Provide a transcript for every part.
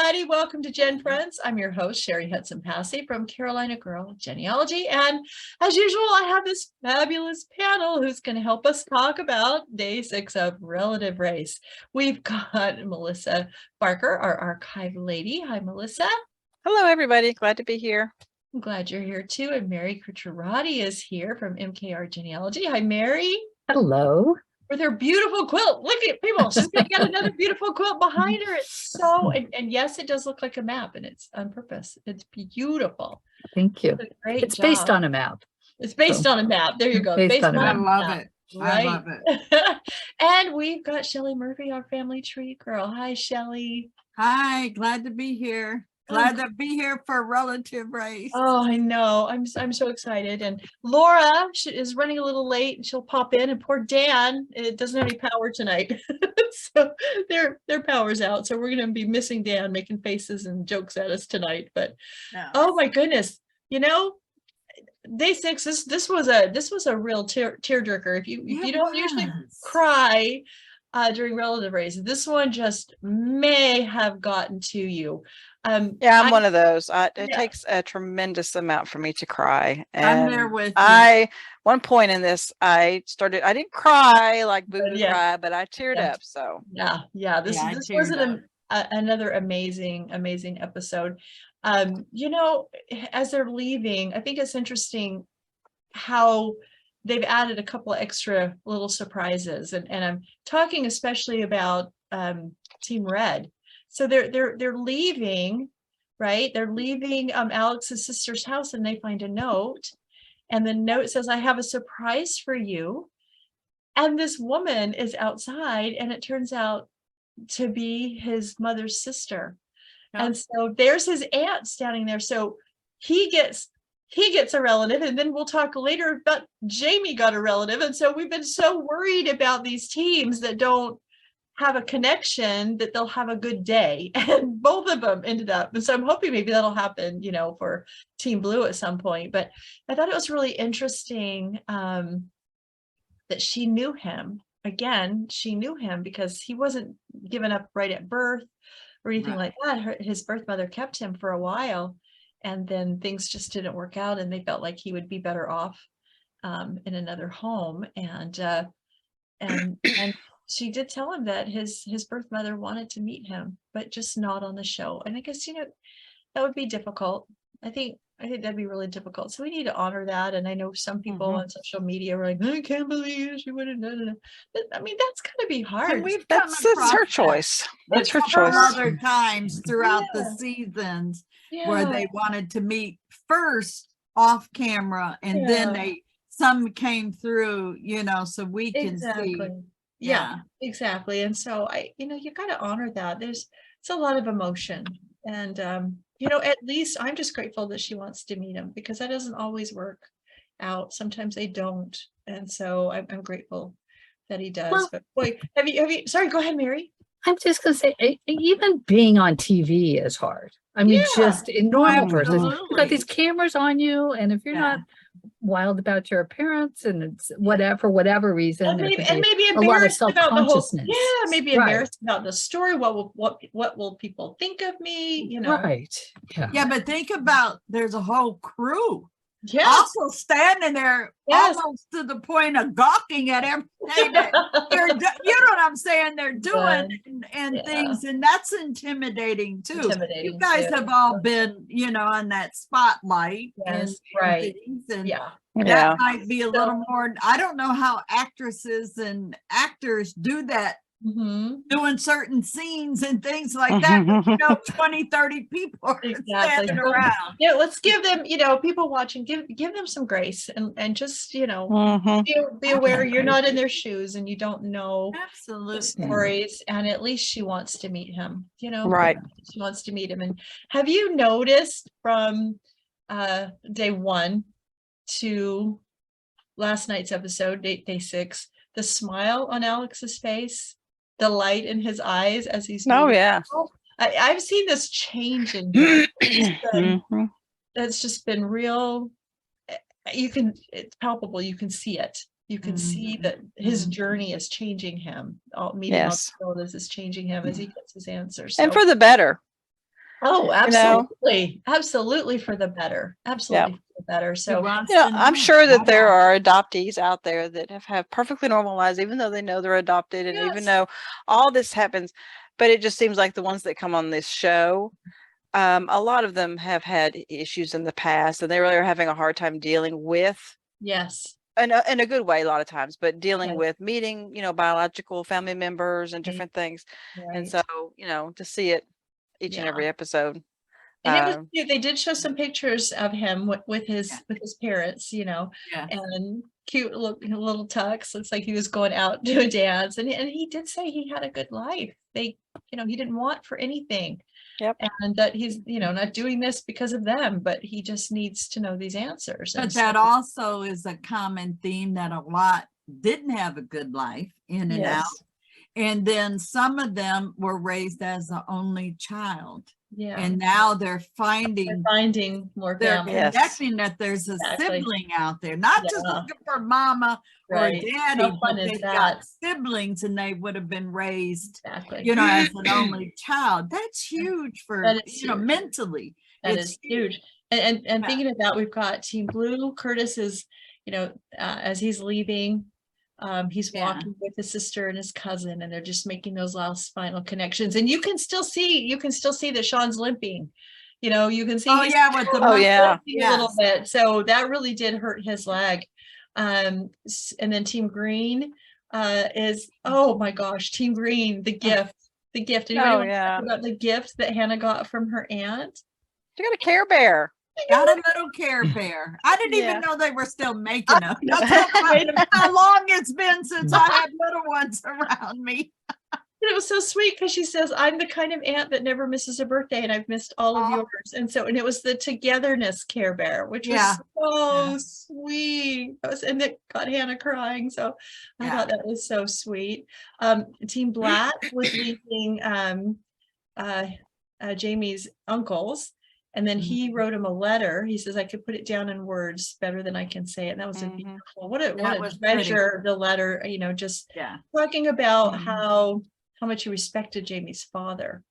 everybody. Welcome to GenFriends. I'm your host, Cheri Hudson Passey from Carolina Girl Genealogy. And as usual, I have this fabulous panel who's going to help us talk about day 6 of relative race. We've got Melissa Barker, our archive lady. Hi, Melissa. Hello, everybody. Glad to be here. I'm glad you're here too. And Mary Kircher is here from MKR Genealogy. Hi, Mary. Hello. With her beautiful quilt. Look at people. She's going to get another beautiful quilt behind her. It's so, and yes, it does look like a map, and it's on purpose. It's beautiful. Thank you. It's based on a map. It's based on a map. There you go. Based on a map. I love it. Right? I love it. And we've got Shelley Murphy, our family tree girl. Hi, Shelley. Hi, glad to be here. Glad to be here for relative race. Oh, I know. I'm so excited. And Laura is running a little late, and she'll pop in. And poor Dan, it doesn't have any power tonight, so their power's out. So we're going to be missing Dan making faces and jokes at us tonight. But oh my goodness, you know, day 6. This was a real tearjerker. If you don't usually cry during relative race, this one just may have gotten to you. Yeah, I'm one of those. It takes a tremendous amount for me to cry. And I'm there with you. One point in this, I didn't cry like boo-boo cry, but I teared up. So this was another amazing episode. You know, as they're leaving, I think it's interesting how they've added a couple of extra little surprises, and I'm talking especially about Team Red. So they're leaving, right? They're leaving Alex's sister's house, and they find a note, and the note says, "I have a surprise for you." And this woman is outside, and it turns out to be his mother's sister. And so there's his aunt standing there. So he gets a relative, and then we'll talk later about Jamie got a relative. And so we've been so worried about these teams that don't have a connection that they'll have a good day, and both of them ended up. And so I'm hoping maybe that'll happen, you know, for Team Blue at some point. But I thought it was really interesting that she knew him. Again, she knew him because he wasn't given up right at birth or anything like that. His birth mother kept him for a while, and then things just didn't work out, and they felt like he would be better off in another home. And she did tell him that his birth mother wanted to meet him, but just not on the show. And I guess, you know, that would be difficult. I think that'd be really difficult. So we need to honor that. And I know some people on social media were like, I can't believe she would have done it. But I mean, that's gonna be hard. That's her choice. That's her choice. Other times throughout the seasons where they wanted to meet first off camera, and then some came through, you know, so we can see. Yeah, exactly. And so you got to honor that. It's a lot of emotion, and you know, at least I'm just grateful that she wants to meet him, because that doesn't always work out. Sometimes they don't, and so I'm grateful that he does. Well, but boy, have you? Sorry, go ahead, Mary. I'm just gonna say, even being on TV is hard. I mean, just in normal person, you've got these cameras on you, and if you're not wild about your appearance, and it's whatever reason, and maybe a lot of self-consciousness. Maybe embarrassed about the story. What will people think of me? You know, but think about, there's a whole crew also standing there, almost to the point of gawking at everything that they're you know what I'm saying, they're doing and things, and that's intimidating too. You guys have all been, you know, on that spotlight, and things, and that might be a little more. I don't know how actresses and actors do that, doing certain scenes and things like that, you know, 20-30 people are standing around. Yeah, let's give them, you know, people watching, give them some grace, and just, you know, be aware you're not in their shoes, and you don't know the stories, and at least she wants to meet him, you know, she wants to meet him. And have you noticed from day 1 to last night's episode, day 6, the smile on Alex's face, the light in his eyes as he's I've seen this change in him. It's just been real. It's palpable. You can see it. You can see that his journey is changing him. Meeting all the relatives is changing him as he gets his answers. And for the better. Oh, You know? absolutely for the better. Absolutely for the better. So, I'm sure that there are adoptees out there that have perfectly normal lives, even though they know they're adopted, and even though all this happens. But it just seems like the ones that come on this show, a lot of them have had issues in the past, and they really are having a hard time dealing with. Yes. In a good way, a lot of times, but dealing with meeting, biological family members and different things. And so, to see it each and every episode. And it was cute. They did show some pictures of him with his parents, and cute little tux. Looks like he was going out to a dance, and he did say he had a good life. He didn't want for anything. Yep. And that he's, not doing this because of them, but he just needs to know these answers. But that also is a common theme that a lot didn't have a good life in and out. And then some of them were raised as the only child. Yeah. And now they're finding more they're family. connecting that there's a sibling out there, not just looking for mama or daddy, but they've got siblings and they would have been raised, as an only child. That's huge for, mentally. That is huge. And thinking of that, we've got Team Blue. Curtis is, as he's leaving, he's walking with his sister and his cousin, and they're just making those last final connections. And you can still see that Sean's limping. You can see with the a little bit. So that really did hurt his leg. And then Team Green is, oh my gosh, Team Green, the gift. Anybody want to talk about the gift that Hannah got from her aunt? She got a Care Bear. Got a little Care Bear. I didn't even know they were still making them. How long it's been since I had little ones around me. It was so sweet because she says, I'm the kind of aunt that never misses a birthday, and I've missed all of yours. And it was the Togetherness Care Bear, which was so sweet. And it got Hannah crying. So I thought that was so sweet. Team Black was leaving Jamie's uncles. And then he wrote him a letter. He says, I could put it down in words better than I can say it. And that was a beautiful, what a treasure, the letter, just talking about how much he respected Jamie's father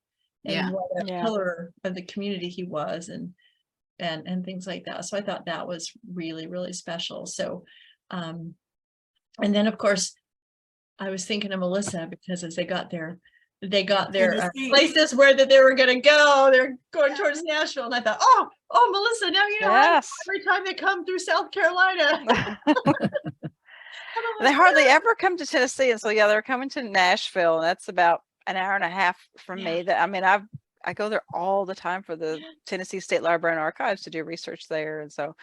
and what a pillar of the community he was, and things like that. So I thought that was really, really special. So, and then of course, I was thinking of Melissa, because as they got their places where that they were going to go. They're going towards Nashville, and I thought, oh, Melissa, now every time they come through South Carolina. They hardly ever come to Tennessee, and so they're coming to Nashville, and that's about an hour and a half from me. I go there all the time for the Tennessee State Library and Archives to do research there, and so.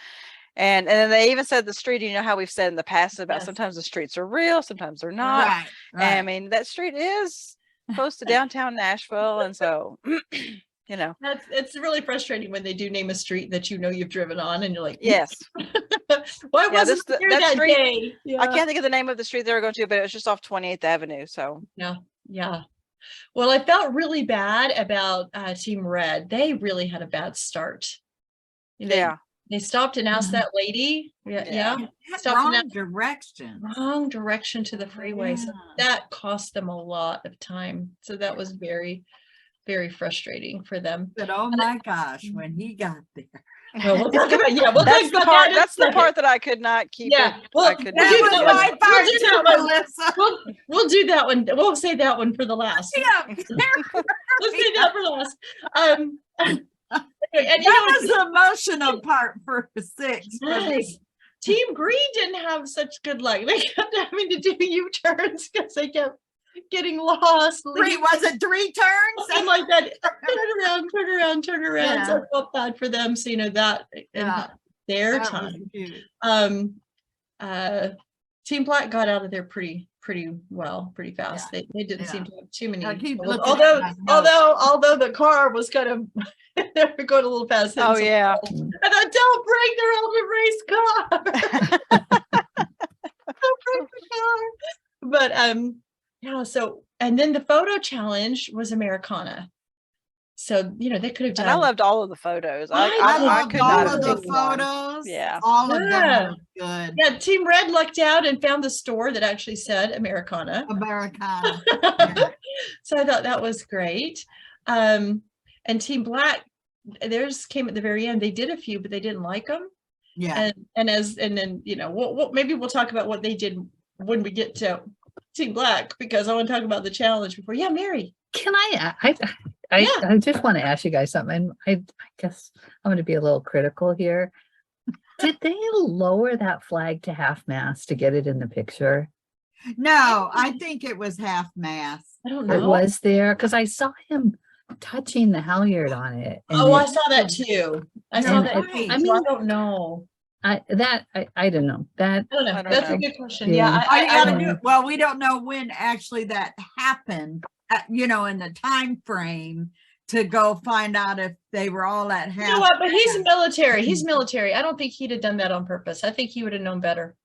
And then they even said the street, how we've said in the past about sometimes the streets are real, sometimes they're not. Right. And that street is close to downtown Nashville, and so it's really frustrating when they do name a street that you've driven on, and you're like, yes. Why wasn't here that street, day? I can't think of the name of the street they were going to, but it was just off 28th Avenue. So yeah. Well, I felt really bad about Team Red. They really had a bad start. They stopped and asked that lady. Wrong direction to the freeway. So that cost them a lot of time. So that was very, very frustrating for them. But oh my gosh, when he got there. Well, we'll talk about that's the part that I could not keep. Yeah, we'll do that one. We'll do that one. We'll say that one for the last. Yeah, let's say that for the last. And that was the emotional part for 6. Yes. Team Green didn't have such good luck. They kept having to do U-turns because they kept getting lost. Was it 3 turns? Something like that. Turn around. Yeah. So I felt bad for them. So that in their time. Team Black got out of there pretty fast. They didn't seem to have too many. Although the car was kind of they were going a little fast. Oh yeah. I thought, don't break their old race car. Don't break the car. But so, and then the photo challenge was Americana. So, they could have done. And I loved all of the photos. I loved all of the photos. Yeah. All of them were good. Yeah. Team Red lucked out and found the store that actually said Americana. Yeah. So I thought that was great. And Team Black, theirs came at the very end. They did a few, but they didn't like them. Yeah. And then, you know, maybe we'll talk about what they did when we get to Team Black, because I want to talk about the challenge before. Yeah, Mary. Can I just want to ask you guys something. I guess I'm going to be a little critical here. Did they lower that flag to half mast to get it in the picture? No, I think it was half mast. I don't know. It was there because I saw him touching the halyard on it. I saw that too. I saw that. right. I mean, I don't know. I don't know that. I don't know. I don't That's know. a good question. Yeah. Yeah. All you gotta don't do, know. well, we don't know when actually that happened, you know, in the time frame to go find out if they were all at half. You know what? But he's military. He's military. I don't think he'd have done that on purpose. I think he would have known better.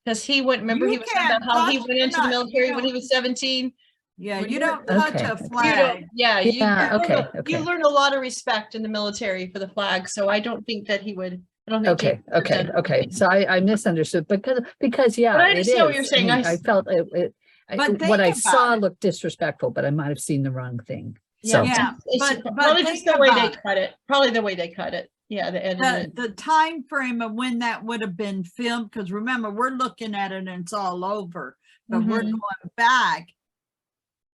Because he went, remember, You he was talking can't about how he touch- went into you're the not- military you when he was 17. Yeah, When you you're- don't touch Okay. a You You flag. don't, yeah, you Yeah, learn okay. you learn a lot of respect in the military for the flag. So I don't think that he would. I don't think. Dave would have done it. Okay. So I misunderstood because yeah, But I it understand what is. you're saying. I mean, I felt it. But What I think saw about it. looked disrespectful, but I might have seen the wrong thing. So Yeah, It's but probably think just the way they about it. cut it. Probably the way they cut it. Yeah, the end. The time frame of when that would have been filmed, because remember, we're looking at it and it's all over, but we're Mhm. going back.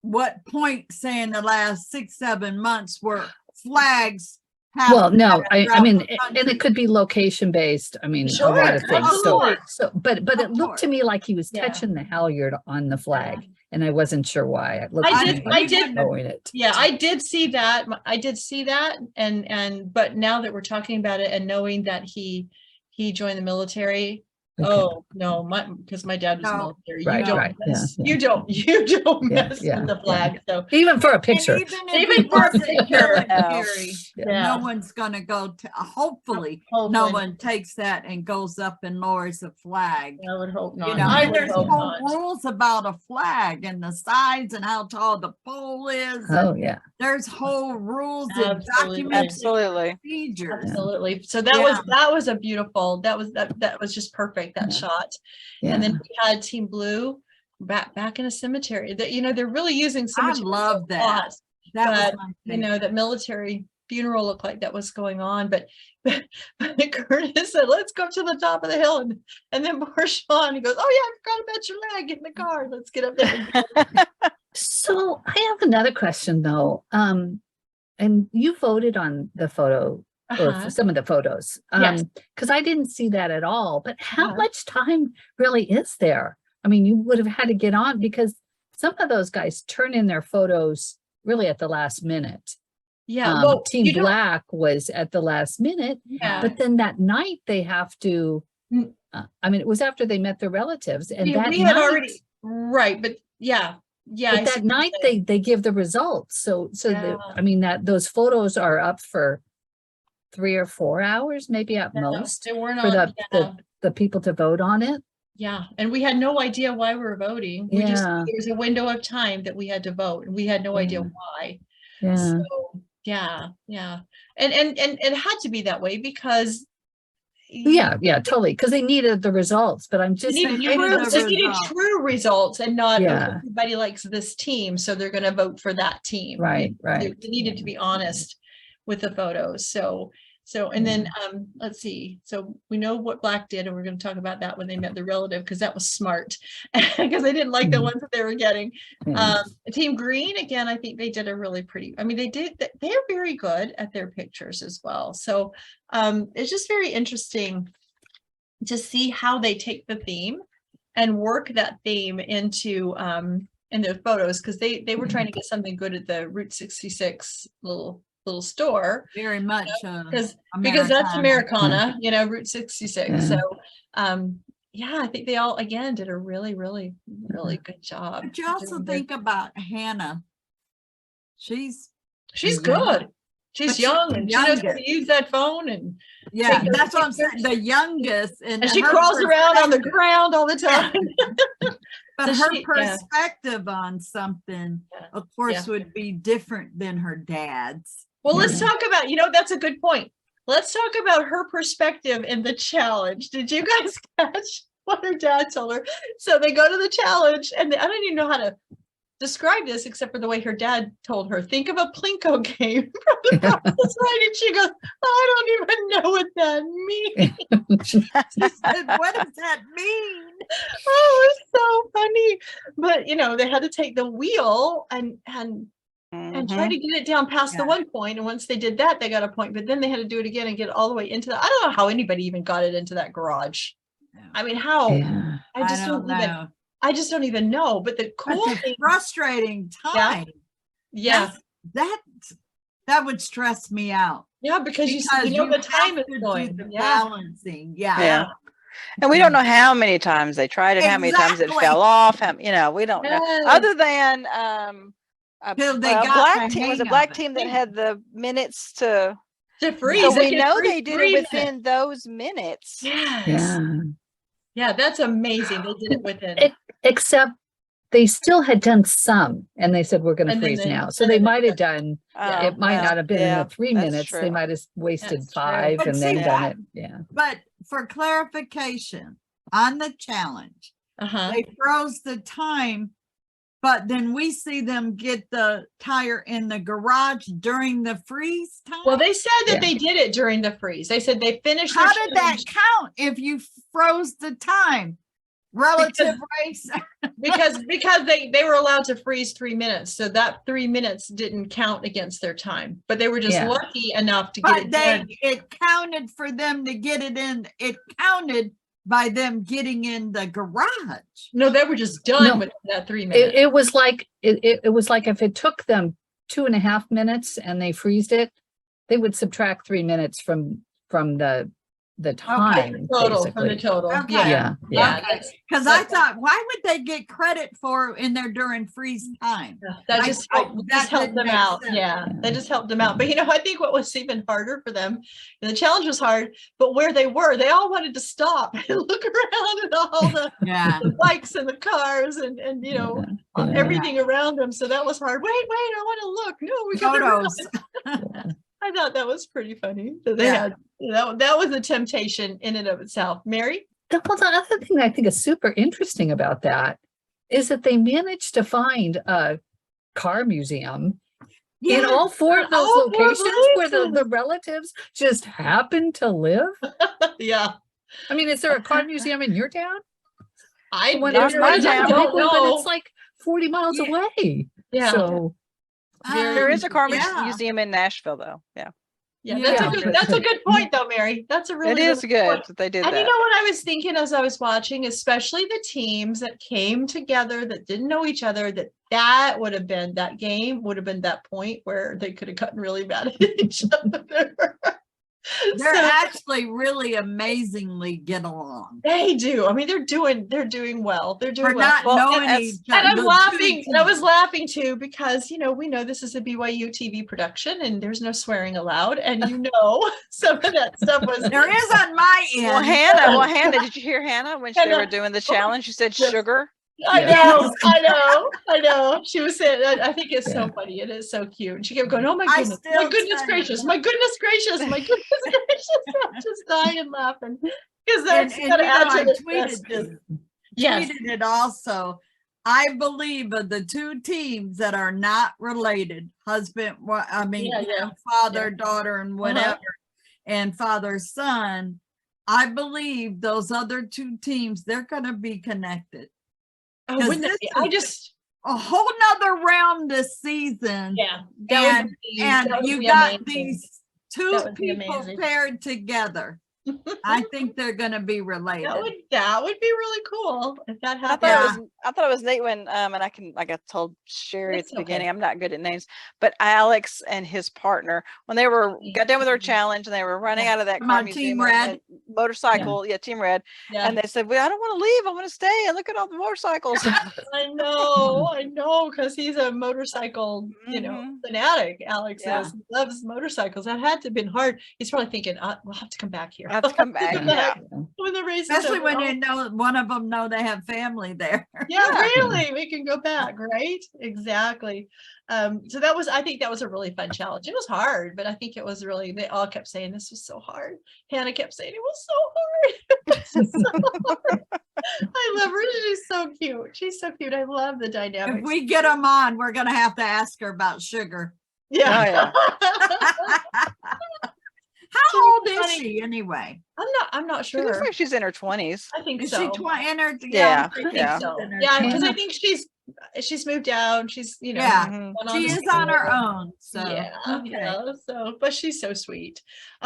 What point, say in the last 6-7 months, were flags? well, no, I throughout mean, the and country? it could be location based. I mean, a Sure, lot of things. absolutely. But Of it looked to course. me like he was Yeah. touching the halyard on the flag, and I wasn't sure why. It looked I to did- me I like he did- was lowering it. Yeah, I did see that. But now that we're talking about it and knowing that he joined the military. Okay. Oh no, because my dad was No. military. Right, You don't right, yeah, mess. yeah. You don't Yeah, mess yeah, with the yeah. flag. So Even for a And picture. even Even if for a it wasn't picture. military, Yeah. no one's gonna go to, hopefully, no hopefully. one takes that and goes up and lowers the flag. I would hope not. You know, I and would there's hope whole not. rules about a flag and the size and how tall the pole is. Oh, and yeah. There's whole rules and Absolutely. documented Absolutely. procedures. Absolutely. So that was a beautiful, that was just perfect, that Yeah. shot. Yeah. And then we had Team Blue back in a cemetery that, you know, they're really using I cemetery. love that. lot, That was but, my you know, favorite. that military funeral looked like that was going on, but Curtis said, let's go up to the top of the hill. And then poor Sean, he goes, oh yeah, I forgot about your leg in the car. Let's get up there. So I have another question though. And you voted on the photo or Uh-huh. for some of the photos. Yes. Because I didn't see that at all. But how Uh-huh. much time really is there? I mean, you would have had to get on because some of those guys turn in their photos really at the last minute. Yeah. Well, Team you don't- Black was at the last minute, Yeah. but then that night they have to. Mm. I mean, it was after they met their relatives, and Yeah, that we had night, already, right. But yeah. Yeah. I but see that what you're night saying. they give the results. So Yeah. I mean that those photos are up for 3 or 4 hours, maybe at Yeah, most, they weren't for on, the people to vote on it. yeah. And we had no idea why we were voting. We just, Yeah. there was a window of time that we had to vote, and we had no idea Yeah. why. Yeah. So, yeah. And it had to be that way because Yeah, totally. Because they needed the results, but I'm They just needed, needed true, the they needed result. true results and not okay, Yeah. everybody likes this team, so they're going to vote for that team. Right, They right. needed to be honest with the photos. So and then let's see. So we know what Black did, and we're going to talk about that when they met the relative, because that was smart because they didn't like the Mhm. ones that they were getting. Yeah. Team Green, again, I think they did a really pretty, I mean, they're very good at their pictures as well. So it's just very interesting to see how they take the theme and work that theme into in their photos, because they were trying to get something good at the Route 66 little store, Very much. because that's Americana, you know, Route 66. Yeah. So yeah, I think they all again did a really good job. But you also doing think about Hannah. She's she's Yeah. good. She's But she's young the and she knows how to youngest. use that phone, and yeah, Take those that's what I'm saying. pictures. The youngest, and she her crawls around on the perspective- ground all the time. But So her she- yeah. perspective on something, Yeah. of course, Yeah. would be different than her dad's. Well, let's Yeah. talk about, that's a good point. Let's talk about her perspective in the challenge. Did you guys catch what her dad told her? So they go to the challenge, and I don't even know how to describe this except for the way her dad told her. Think of a Plinko game from the Princess Bride. And she goes, I don't even know what that means. She said, what does that mean? Oh, it's so funny. But you know, they had to take the wheel and try to get it down past the one point. And once they did that, they got a point. But then they had to do it again and get it all the way into the, I don't know how anybody even got it into that garage. I mean, how? Yeah. I just don't even. I just don't even know. But the cool thing, frustrating time. Yeah. That would stress me out. Yeah, because you know the time is going. Balancing. Yeah. And we don't know how many times they tried it, how many times it fell off. You know, we don't know. Other than black team was a black team that had the minutes to freeze. So we know they did it within those minutes. Yes. Yeah, that's amazing. They did it within. Except they still had done some, and they said, we're going to freeze now. So they might have done, it might not have been in the 3 minutes. They might have wasted 5 and then done it. Yeah. But for clarification on the challenge, they froze the time, but then we see them get the tire in the garage during the freeze time. Well, they said that they did it during the freeze. They said they finished. How did that count if you froze the time? Relative race. because they were allowed to freeze 3 minutes, so that 3 minutes didn't count against their time, but they were just lucky enough to get it done. It counted for them to get it in. It counted by them getting in the garage. No, they were just done with that 3 minutes. It was like it was like if it took them 2.5 minutes and they freezed it, they would subtract 3 minutes from the time total from the total. Yeah. Because I thought, why would they get credit for in there during freeze time? That just helped them out. That just helped them out. But you know, I think what was even harder for them, and the challenge was hard, but where they were, they all wanted to stop and look around at all the bikes and the cars and you know everything around them. So that was hard. Wait, I want to look. No, we got photos. I thought that was pretty funny. So they had that was a temptation in and of itself. Mary? The other thing I think is super interesting about that is that they managed to find a car museum in all 4 of those locations where the relatives just happen to live. Yeah. I mean, is there a car museum in your town? I don't know. But it's like 40 miles away. Yeah. So there is a car museum in Nashville, though. Yeah, that's a good point, though, Mary. That's a really good that they did and that. You know what I was thinking as I was watching, especially the teams that came together that didn't know each other, that would have been that game would have been that point where they could have gotten really mad at each other. They're actually really amazingly get along. They do. I mean, they're doing well. They're doing well. Not knowing each other. And I'm laughing. And I was laughing too because we know this is a BYU TV production and there's no swearing allowed. And some of that stuff was there is on my end. Well, Hannah, did you hear Hannah when they were doing the challenge? She said sugar. I know. She was saying, I think it's so funny. It is so cute. And she kept going, oh my goodness, my goodness gracious. I'm just dying laughing. Because that's got to add to the tweeted it also. I believe of the 2 teams that are not related, husband, father, daughter, and whatever, and father, son, I believe those other 2 teams, they're going to be connected. Oh, I just a whole nother round this season. Yeah. And you got these 2 people paired together. I think they're going to be related. That would be really cool if that happened. I thought it was neat when and I told Cheri at the beginning, I'm not good at names, but Alex and his partner, when they got done with their challenge and they were running out of that car museum, Team Red motorcycle, Team Red, and they said, well, I don't want to leave, I want to stay and look at all the motorcycles. I know, because he's a motorcycle, fanatic. Alex is. He loves motorcycles. That had to have been hard. He's probably thinking, we'll have to come back here. I have to come back. When the race especially when they know one of them know they have family there. Really, we can go back, right? Exactly. So I think that was a really fun challenge. It was hard, but I think it was really, they all kept saying this was so hard. Hannah kept saying it was so hard. I love her. She's so cute. She's so cute. I love the dynamics. If we get them on, we're going to have to ask her about sugar. Yeah. How old is she anyway? I'm not She looks sure. like she's in her 20s. I think Is so. she in her? Yeah, I think yeah. so. In her Yeah, because I 20s. think she's moved out. She's, you know, Yeah. Mhm. went She to is on her school. own. So Yeah, okay. yeah. So, but she's so sweet.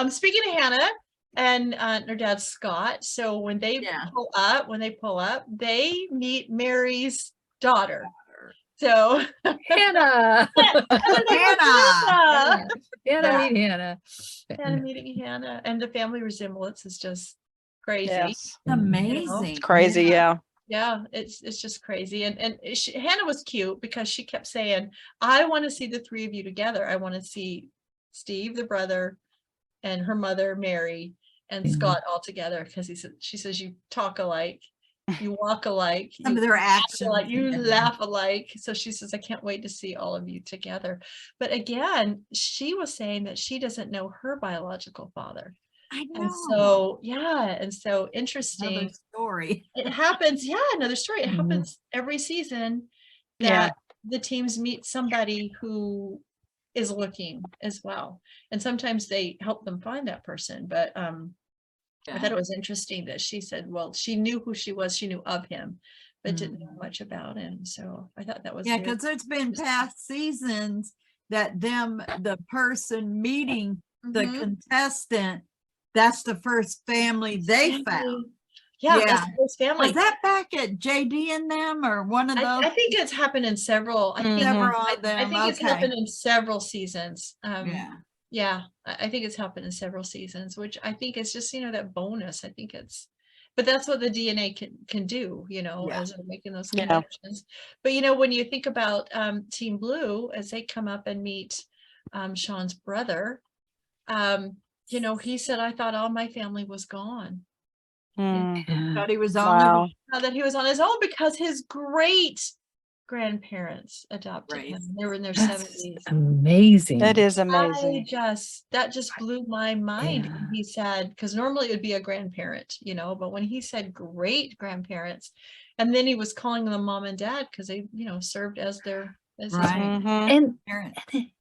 Speaking of Hannah and her dad Scott, so when they pull up, they meet Mary's daughter. So Hannah. Hannah. Hannah meet Hannah. Hannah meeting Hannah, and the family resemblance is just crazy. Yes. Amazing. It's crazy. Yeah. Yeah, it's just crazy. And Hannah was cute because she kept saying, I want to see the three of you together. I want to see Steve, the brother, and her mother, Mary, and Scott all together. Because she says, you talk alike, you walk alike, Some of their actions. you laugh alike. So she says, I can't wait to see all of you together. But again, she was saying that she doesn't know her biological father. I know. And so, and so interesting. Another story. It happens. Yeah, another story. It happens every season that the teams meet somebody who is looking as well. And sometimes they help them find that person. But I thought it was interesting that she said, well, she knew who she was. She knew of him, but didn't know much about him. So I thought that was because there's been past seasons that the person meeting the contestant, that's the first family they found. Yeah, that's the first family. Was that back at JD and them or one of those? I think it's happened in several. I think several of them. I think it's happened in several seasons. Yeah, I think it's happened in several seasons, which I think is just, that bonus. I think but that's what the DNA can do, as they're making those connections. But, when you think about Team Blue, as they come up and meet Sean's brother, he said, I thought all my family was gone. Thought he was that he was on his own because his great grandparents adopted him. They were in their 70s. Amazing. That is amazing. That just blew my mind. When he said, because normally it would be a grandparent, but when he said great grandparents, and then he was calling them mom and dad because they, served as their and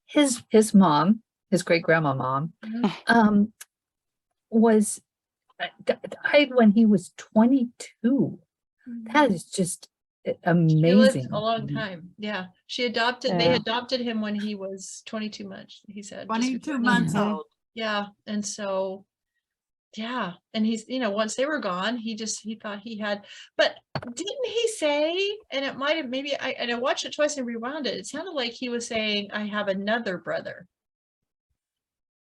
his mom, his great grandma mom, was died when he was 22. That is just amazing. She lived a long time. Yeah, they adopted him when he was 22 months. He said 22 months old. Yeah, and so and he's once they were gone, he thought he had. But didn't he say? And it might have I watched it twice and rewound it. It sounded like he was saying, "I have another brother."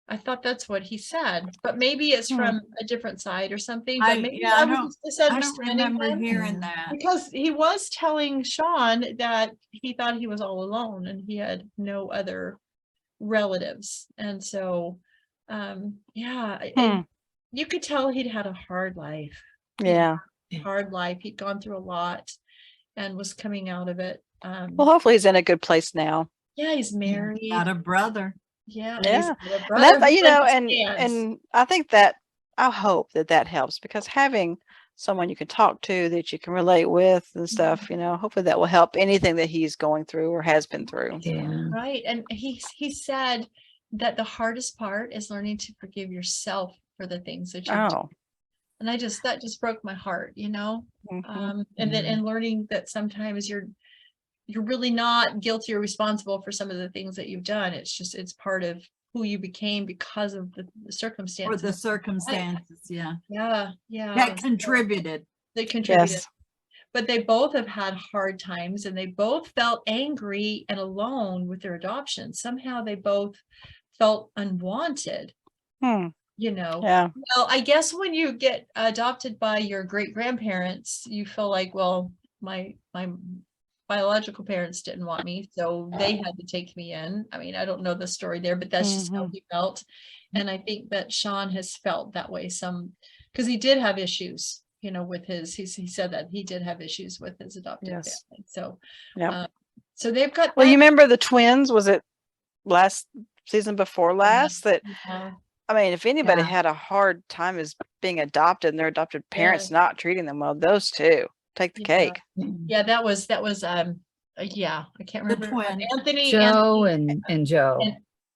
I thought that's what he said, but maybe it's from a different side or something. But maybe I don't remember hearing that, because he was telling Sean that he thought he was all alone and he had no other relatives, and so and you could tell he'd had a hard life. Hard life. He'd gone through a lot and was coming out of it. Well, hopefully he's in a good place now. Yeah, he's married. Got a brother. And I think that I hope that helps, because having someone you can talk to that you can relate with and stuff, hopefully that will help anything that he's going through or has been through. Right. And he said that the hardest part is learning to forgive yourself for the things that you do. And that just broke my heart, and learning that sometimes you're really not guilty or responsible for some of the things that you've done. It's part of who you became because of the circumstances. Or the circumstances, Yeah. That contributed. They contributed. Yes. But they both have had hard times, and they both felt angry and alone with their adoption. Somehow they both felt unwanted. Yeah. Well, I guess when you get adopted by your great grandparents, you feel like, well, my biological parents didn't want me, so they had to take me in. I mean, I don't know the story there, but that's just how he felt. And I think that Sean has felt that way because he did have issues, with he said that he did have issues with his adopted family. So, so they've got. Well, you remember the twins? Was it last season before last that I mean, if anybody Yeah. had a hard time as being adopted and their adopted parents not treating them well, those two take the cake. Yeah, that was yeah, I can't The remember. twins. Anthony Joe and Joe.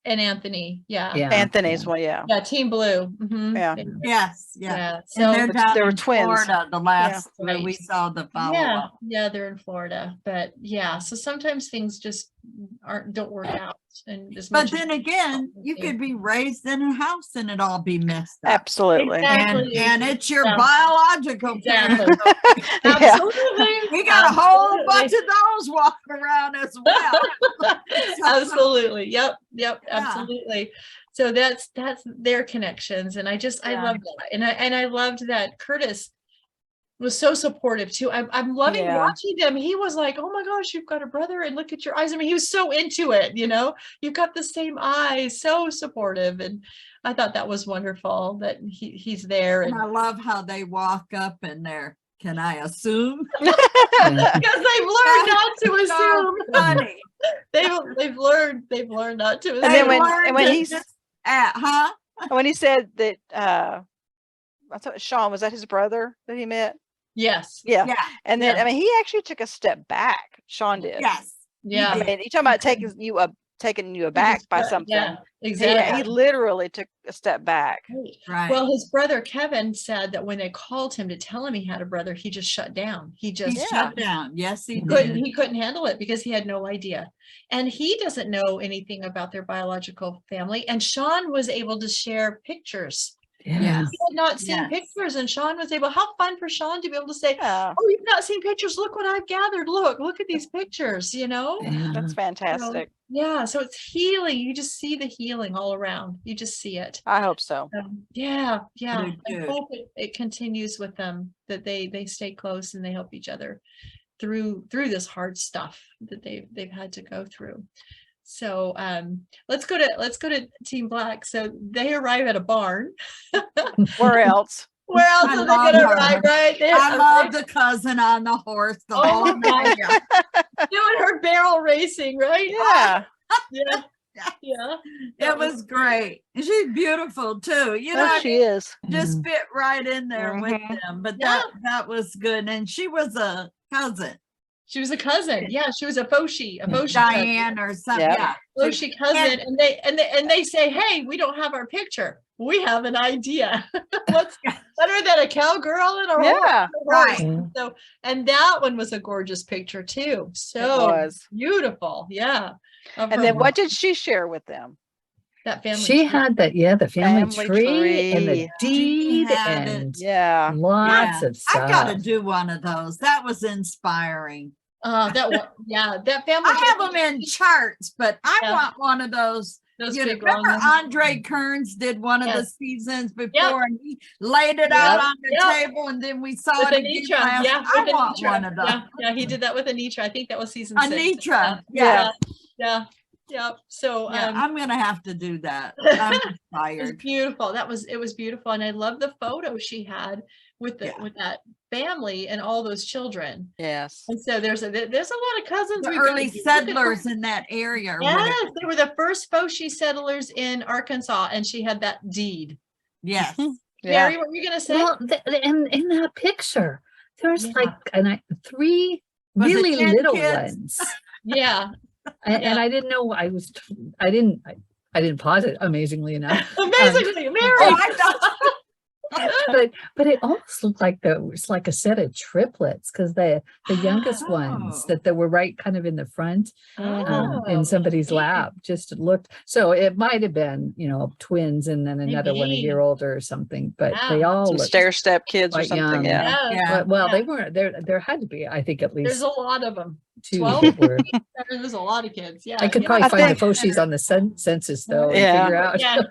and Anthony. Yeah. Yeah. Anthony's one, yeah. Yeah, Team Blue. Mhm. Yeah. Yes, yeah. Yeah. And So they're down they were in twins. Florida, the last that Right. we saw the follow yeah, up. yeah, they're in Florida. But yeah, so sometimes things just don't work out. And as But much as then again, you could be raised in a house and it all be messed up. Absolutely. Exactly. And it's your Yeah. biological Exactly. parents. Yeah. Absolutely. We got a whole Absolutely. bunch of those walking around as well. Absolutely. Yep. Yeah. Absolutely. So that's their connections. And I Yeah. love that. And I loved that Curtis was so supportive too. I'm loving Yeah. watching them. He was like, oh my gosh, you've got a brother and look at your eyes. I mean, he was so into it, you've got the same eyes, so supportive. And I thought that was wonderful that he's there. And I love how they walk up and they're, can I assume? Because they've learned not to So assume. funny. They've learned not to assume. And then They when learned he's it huh? when he said that I thought Sean, was that his brother that he met? Yes. Yeah. Yeah. And then Yeah. I mean he actually took a step back. Sean did. Yes. Yeah. I mean, you talking about taking you aback by something. Yeah, He exactly. literally took a step back. Right. Right. Well, his brother Kevin said that when they called him to tell him he had a brother, he just shut down. He just he shut down. Yes, he couldn't did. he couldn't handle it because he had no idea. And he doesn't know anything about their biological family. And Sean was able to share pictures. Yeah. Yes. He had not seen Yes. pictures, and Sean was able, how fun for Sean to be able to say, Yeah. oh, you've not seen pictures, look what I've gathered, look at these pictures, Yeah. That's fantastic. Yeah, so it's healing. You just see the healing all around. You just see it. I hope so. Yeah. I Good. hope it continues with them, that they stay close and they help each other through this hard stuff that they've had to go through. So let's go to Team Black. So they arrive at a barn. Where else? Where else I are they love gonna her. arrive, right? I love the cousin on the horse. The Oh whole my thing. doing her barrel racing, right? Yeah. Yeah. It was great. And she's beautiful too. Oh, she is. just fit right in there with Mhm. them. But Yeah. that was good. And she was a cousin, She was a cousin. Yeah, she was a Foshi Diane or something. Yeah. Yeah. Foshi cousin, and they say, hey, we don't have our picture. We have an idea. What's better than a cowgirl and a horse? Yeah. Right. Yeah. So, and that one was a gorgeous picture too. So was. beautiful. Yeah. Of And her then what walk, did she share with them? that family. She tree. had that, the family Family tree and the tree. deed had it. and Yeah. lots of I've got to stuff. do one of those. That was inspiring. That one, yeah, that family. I have them in charts, but I Yeah. want one of those. Those You big long remember ones. Andre Kearns did one of the Yes. seasons before and he laid it Yep. out on the Yep. table and then we saw With it again Anitra. last. Yeah, I with want Anitra. one of those. Yeah, he did that with Anitra. I think that was season 6. Anitra. Yeah. Yeah. So Yeah, I'm gonna have to do that. I'm it was tired. beautiful. It was beautiful. And I love the photo she had with with that family and all those children. Yes. And so there's a lot of cousins. The We've got- early if you look at settlers her- in that area. or Yes, whatever. they were the first Foshi settlers in Arkansas, and she had that deed. Yes. Yeah. Mary, what were you gonna say? Well, and in that picture, there's Yeah. 3 Was it really 10 little kids? ones. Yeah. And I didn't know I didn't pause it, amazingly enough. Amazingly, Mary. Oh, I thought- But it almost looked like it was like a set of triplets because the youngest ones Oh. that were right kind of in the front Mhm. in somebody's neat. lap just looked, so it might have been twins and then another one a Maybe. year older or something, but Yeah. they all Some looked stair step kids or quite something. young. Yeah. Yeah. well they weren't there had to be, I think, at There's least a lot of them. 2 12? that were. There's a lot of kids. Yeah. I could yeah. probably I find think- the Foshis on the census though and Yeah. figure out. Yeah.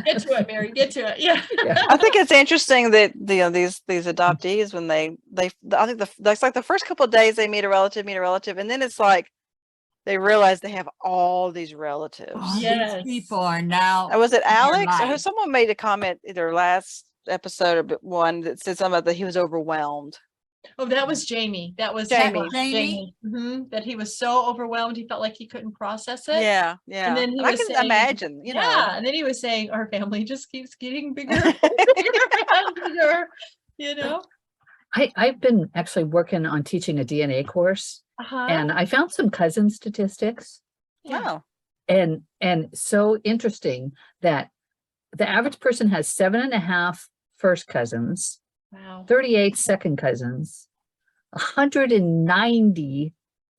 Get to it, Mary. Get to it. Yeah. Yeah. I think it's interesting that these adoptees, when they I think that's like the first couple of days they meet a relative, and then it's like they realize they have all these relatives. Oh, Yes. These people are now. Was it in their Alex or life. someone made a comment either last episode or one that said something about that he was overwhelmed. Oh, that was Jamie. That was Jamie. Jamie? That he was so overwhelmed, he felt like he couldn't process it. Yeah, yeah. And then he I was can saying, imagine, you know. yeah, and then he was saying, our family just keeps getting bigger, and bigger, you know. I've been actually working on teaching a DNA course, and I found some cousin statistics, Yeah. Oh, and so interesting that the average person has 7.5 first cousins, Wow. 38 second cousins, 190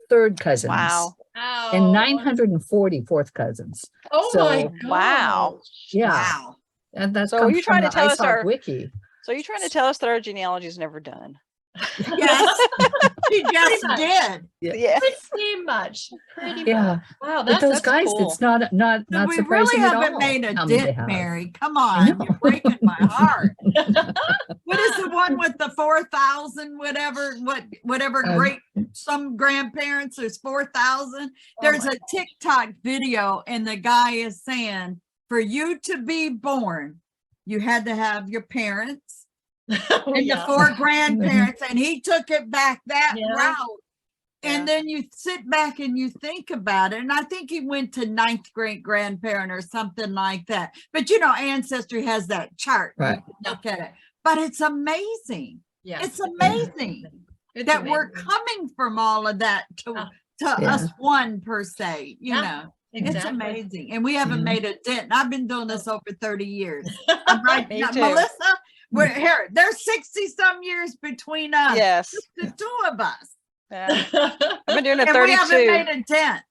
third cousins, wow. Wow. and 940 fourth cousins. Oh So, my God. Wow. Yeah, Wow. and that So are comes you from trying to the tell us ISOC our- wiki. So you're trying to tell us that our genealogy is never done? Yes, she just much. did. Yeah. Pretty much. Pretty Yeah, much. Wow, but those that's guys, cool. it's not So we surprising really at haven't all made a how many they dent, have. Mary. Come I on, know. you're breaking my heart. What is the one with the 4,000, whatever Um, great, some grandparents, there's 4,000. There's a TikTok video and the guy is saying, for you to be born, you had to have your parents and the 4 grandparents, and he took it back that Yeah. route. And Yeah. then you sit back and you think about it. And I think he went to 9th great grandparent or something like that. But you know, Ancestry has that chart. You Right. can look at it. But it's amazing. Yeah. It's amazing It's that we're amazing. coming from all of that to Yeah. us one per se, you Yeah, know. It's Exactly. amazing. And we haven't Yeah. made a dent. And I've been doing this over 30 years. I'm right Me now, too. Melissa, we're here. There's 60 some years between us. Yes. Just the 2 of us. Yeah. I've been doing it And we haven't 32. made a dent.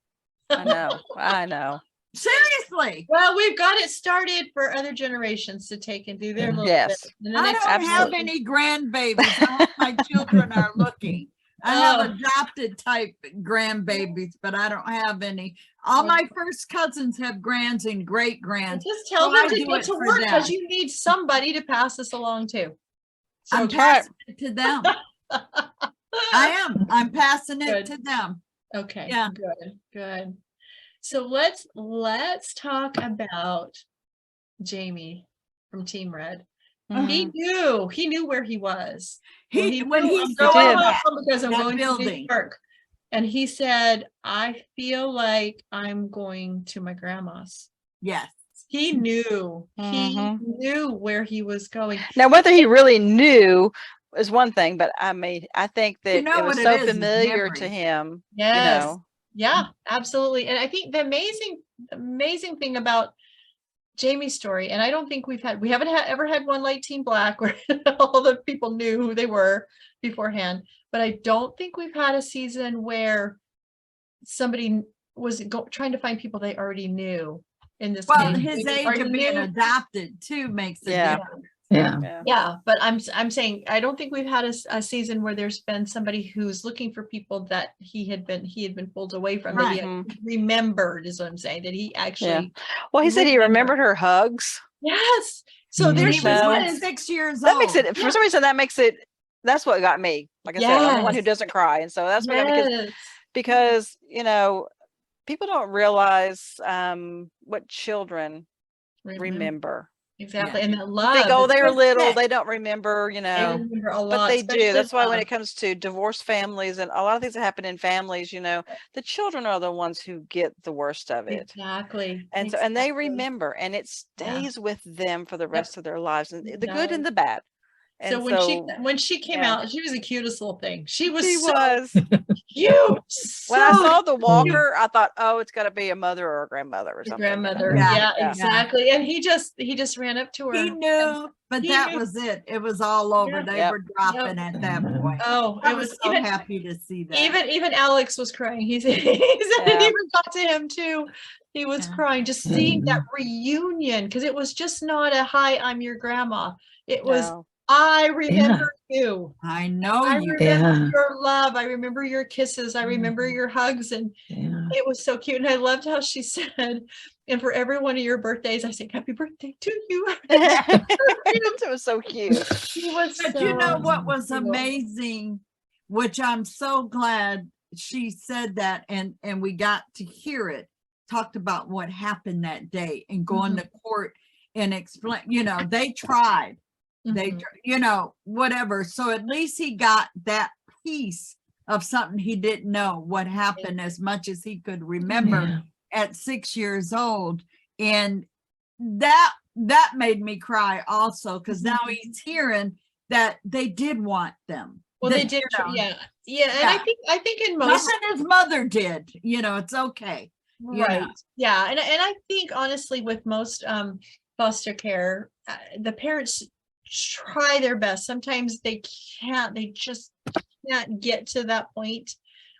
I know. I know. Seriously. Well, we've got it started for other generations to take and do their little Yes. bit. And the I next don't have absolutely. any grandbabies. I hope my children are looking. I have Oh. adopted type grandbabies, but I don't have any. All my first cousins have grands and great grands. Just tell So them I to do get it to for work because them. you need somebody to pass this along to. So I'm That's right. passing it to them. I am. I'm passing it Good. to them. okay, Yeah. good, good. So let's talk about Jamie from Team Red. He knew where he was. Well, When knew, he I'm saw going that, home because I'm that going to New building. York. And he said, I feel like I'm going to my grandma's. yes. He knew. He Mhm. knew where he was going. Now, whether he really knew is one thing, but I mean, I think that know it was what so it is familiar to memory. him. Yes. You know. Yeah, absolutely. And I think the amazing thing about Jamie's story, and I don't think we haven't ever had one like Team Black where all the people knew who they were beforehand, but I don't think we've had a season where somebody was trying to find people they already knew in this Well, case. his They age already of being knew. adopted too makes a Yeah. difference. Yeah. Yeah. Yeah, but I'm saying I don't think we've had a season where there's been somebody who's looking for people that he had been pulled away from, that he Right. had remembered, is what I'm saying, that he actually Well, he said he remembered. remembered her hugs. Yes. So Mhm. there And she he was So- what, was. 6 years That old. makes it, for some reason, that's what got me. Like I said, I'm the one who Yes. doesn't cry. And so that's what got me, Yes. because, you know, people don't realize what children remember. Exactly. Yeah. And that love. Think, oh, is they're so little, thick. they don't remember, you They know. remember a But lot. they do. especially That's why when love. it comes to divorced families and a lot of things that happen in families, you know, the children are the ones who get the worst of it. Exactly. And so, and they exactly. remember, and it stays with them for the rest of their lives, and It the good and does. the bad. So And when she came yeah. out, she was the cutest little thing. She was she so was. cute. When I so saw the walker, I thought, oh, it's got to be a mother or a grandmother or the something. you know? grandmother. Yeah. Yeah, Yeah. exactly. And he just ran up to her. He knew, but He that knew. was it. It was all over. Yeah. They Yep. were dropping at that point. Oh, I it was was so even happy to see that. even Alex was crying. He said it Yeah. even got to him too. He was Yeah. crying just seeing that reunion, because it was just not a hi, I'm your grandma. It was No. I remember you. I know I you. remember Yeah. your love. I remember your kisses. I remember your hugs. And Yeah. it was so cute. And I loved how she said, and for every one of your birthdays, I say, happy birthday to you. It was so cute. She was But you know what was cute. amazing, which I'm so glad she said that, and we got to hear it, talked about what happened that day and going to court and explain, you know, they tried. They, Mhm. you know, whatever. So at least he got that piece of something he didn't know what happened as much as he could remember Yeah. at 6 years old. And that made me cry also, because now he's hearing that they did want them. Well, That, they did, you know, yeah, and Yeah. I think in most, nothing his mother did, you know, it's okay. you know. right, yeah, and I think honestly with most foster care, the parents try their best. Sometimes they just can't get to that point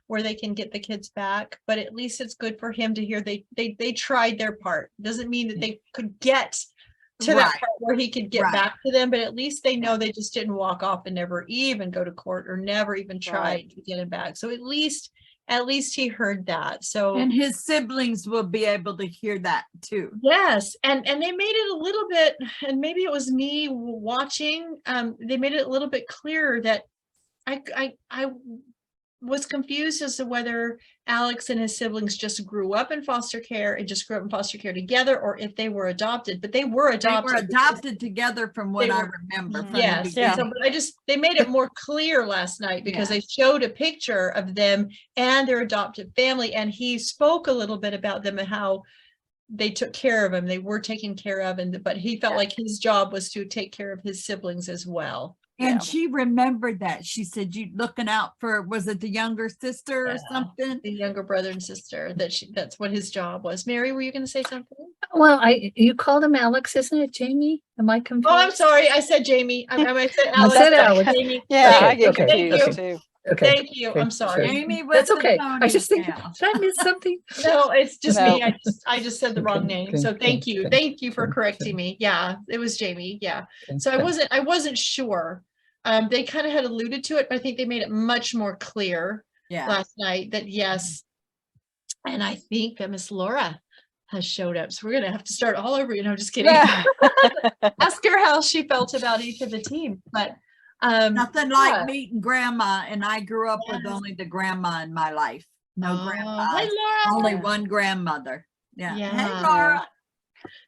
where they can get the kids back, but at least it's good for him to hear they tried their part. Doesn't mean that they could get to that Right. part where he could get Right. back to them, but at least they know they just didn't walk off and never even go to court or never even tried to get him back. So at least he heard that. So And his siblings will be able to hear that too. yes, and they made it a little bit, and maybe it was me watching, they made it a little bit clearer that I was confused as to whether Alex and his siblings just grew up in foster care and just grew up in foster care together, or if they were adopted, but they were They adopted. were adopted together from what They I were- remember. From the Yes, Yeah. so but they made it more clear last night because they showed a picture of them and their adopted family, and he spoke a little bit about them and how they took care of him. They were taken care of, but he felt like his job was to take care of his siblings as well. And Yeah. she remembered that. She said, you looking out for, was it the younger sister or Yeah. something? The younger brother and sister, that's what his job was. Mary, were you going to say something? Well, you called him Alex, isn't it, Jamie? Am I confused? Oh, I'm sorry. I said Jamie. I said I Alex. said but Alex. Jamie. Yeah, Okay, I get okay, confused okay. too. Okay. Thank you. okay, I'm sorry. sure. Amy with That's the okay. I just think, ponytail. did I miss something? No, it's just No. me. I just said the wrong Okay, name. okay, So okay, thank you. okay, Thank you for okay, correcting okay. me. Yeah, it was Jamie. Yeah. Okay, So okay. I wasn't sure. They kind of had alluded to it, but I think they made it much more clear Yeah. last night that yes. And I think that Miss Laura has showed up. So we're gonna have to start all over. I'm just kidding. Yeah. Ask her how she felt about each of the team. But Nothing like yeah. meeting grandma, and I grew up with Yes. only the grandma in my life. No Oh, grandpa. hi Laura. Only one grandmother. Yeah. Hey, Yeah. Laura.